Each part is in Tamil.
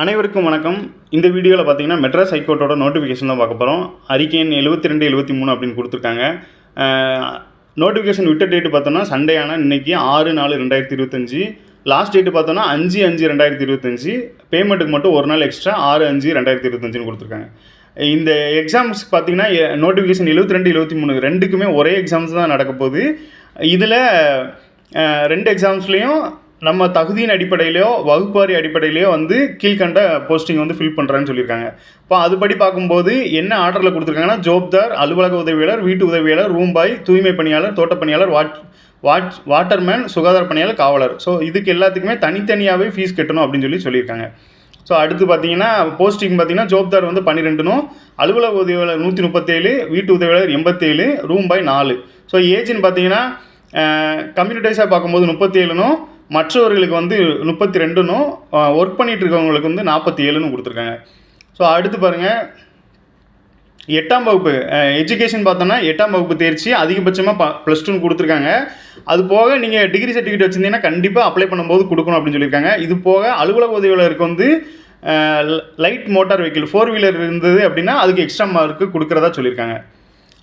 அனைவருக்கும் வணக்கம். இந்த வீடியோவில் பார்த்தீங்கன்னா மெட்ராஸ் ஹைகோர்ட்டோட நோட்டிஃபிகேஷன் தான் பார்க்க போகிறோம். அறிக்கை எண் 72 73 அப்படின்னு கொடுத்துருக்காங்க. நோட்டிஃபிகேஷன் விட்ட டேட்டு பார்த்தோன்னா சண்டே ஆனால் இன்றைக்கி 6/4/2025. லாஸ்ட் டேட்டு பார்த்தோன்னா 5/5/2025. பேமெண்ட்டுக்கு மட்டும் ஒரு நாள் எக்ஸ்ட்ரா 6/5/2025 கொடுத்துருக்காங்க. இந்த எக்ஸாம்ஸ் பார்த்தீங்கன்னா நோட்டிஃபிகேஷன் 72 73 ரெண்டுக்குமே ஒரே எக்ஸாம்ஸ் தான் நடக்க போகுது. இதில் 2 எக்ஸாம்ஸ்லேயும் நம்ம தகுதியின் அடிப்படையிலையோ வகுப்பாரி அடிப்படையிலையோ வந்து கீழ்கண்ட போஸ்டிங் வந்து ஃபில் பண்ணுறான்னு சொல்லியிருக்காங்க. இப்போ அதுபடி பார்க்கும்போது என்ன ஆர்டரில் கொடுத்துருக்காங்கன்னா ஜோப்தார், அலுவலக உதவியாளர், வீட்டு உதவியாளர், ரூம் பாய், தூய்மை பணியாளர், தோட்டப்பணியாளர், வாட்டர்மேன், சுகாதார பணியாளர், காவலர். ஸோ இதுக்கு எல்லாத்துக்குமே தனித்தனியாகவே ஃபீஸ் கட்டணும் அப்படின்னு சொல்லியிருக்காங்க. ஸோ அடுத்து பார்த்தீங்கன்னா போஸ்டிங் பார்த்தீங்கன்னா ஜோப்தார் வந்து 12னும், அலுவலக உதவியாளர் 137, வீட்டு உதவியாளர் 87, ரூம் பாய் 4. ஸோ ஏஜ்னு பார்த்தீங்கன்னா கம்யூனிட்டைஸாக பார்க்கும்போது 37னும், மற்றவர்களுக்கு வந்து 32னும், ஒர்க் பண்ணிகிட்டு இருக்கவங்களுக்கு வந்து 47ன்னு கொடுத்துருக்காங்க. ஸோ அடுத்து பாருங்கள், 8ஆம் வகுப்பு எஜுகேஷன் பார்த்தோன்னா 8ஆம் வகுப்பு தேர்ச்சி அதிகபட்சமாக +2 கொடுத்துருக்காங்க. அது போக நீங்கள் டிகிரி சர்டிஃபிகேட் வச்சுருந்தீங்கன்னா கண்டிப்பாக அப்ளை பண்ணும்போது கொடுக்கணும் அப்படின்னு சொல்லியிருக்காங்க. இது போக அலுவலக உதவியாளருக்கு வந்து லைட் மோட்டார் வெஹிக்கிள் 4 வீலர் இருந்தது அப்படின்னா அதுக்கு எக்ஸ்ட்ரா மார்க்கு கொடுக்குறதா சொல்லியிருக்காங்க.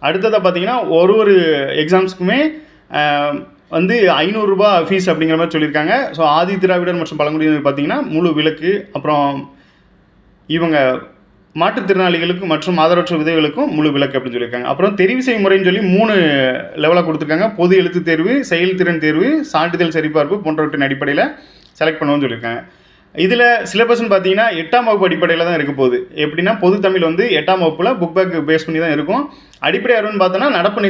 அடுத்ததாக பார்த்தீங்கன்னா ஒரு எக்ஸாம்ஸுக்குமே வந்து 500 ரூபா ஃபீஸ் அப்படிங்கிற மாதிரி சொல்லியிருக்காங்க. ஸோ ஆதி திராவிடர் மற்றும் பழங்குடியினர் பார்த்தீங்கன்னா முழு விலக்கு, அப்புறம் இவங்க மாற்றுத்திறனாளிகளுக்கும் மற்றும் ஆதரவற்ற விதவைகளுக்கும் முழு விலக்கு அப்படின்னு சொல்லியிருக்காங்க. அப்புறம் தெரிவு செய்யும் முறைன்னு சொல்லி 3 லெவலாக கொடுத்துருக்காங்க. பொது எழுத்து தேர்வு, செயல்திறன் தேர்வு, சான்றிதழ் சரிபார்ப்பு போன்றவற்றின் அடிப்படையில் செலக்ட் பண்ணுவோம்னு சொல்லியிருக்காங்க. இதில் சிலபஸ்ன்னு பார்த்தீங்கன்னா 8ஆம் வகுப்பு அடிப்படையில் தான் இருக்க போகுது. எப்படின்னா பொது தமிழ் வந்து 8ஆம் வகுப்பில் புக் பேக் பேஸ் பண்ணி தான் இருக்கும். அடிப்படை அறிவுன்னு பார்த்தோன்னா நடப்பு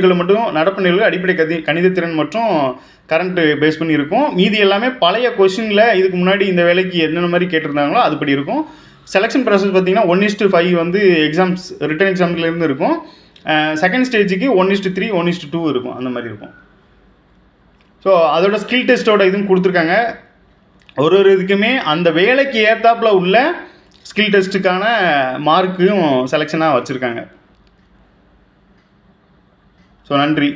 நிகழ்வு அடிப்படை கணிதத்திறன் மற்றும் கரண்ட்டு பேஸ் பண்ணி இருக்கும். மீதி எல்லாமே பழைய கொஷினில் இதுக்கு முன்னாடி இந்த வேலைக்கு என்னென்ன மாதிரி கேட்டிருந்தாங்களோ அதுபடி இருக்கும். செலெக்ஷன் ப்ராசஸ் பார்த்தீங்கன்னா 1:5 வந்து எக்ஸாம்ஸ் ரிட்டன் எக்ஸாம்லேருந்து இருக்கும். செகண்ட் ஸ்டேஜுக்கு 1:3 1:2 இருக்கும், அந்த மாதிரி இருக்கும். ஸோ அதோட ஸ்கில் டெஸ்ட்டோட இதுவும் கொடுத்துருக்காங்க. ஒரு இதுக்குமே அந்த வேலைக்கு ஏற்றாப்பில் உள்ள ஸ்கில் டெஸ்ட்டுக்கான மார்க்கும் செலெக்ஷனாக வச்சுருக்காங்க. ஸோ நன்றி.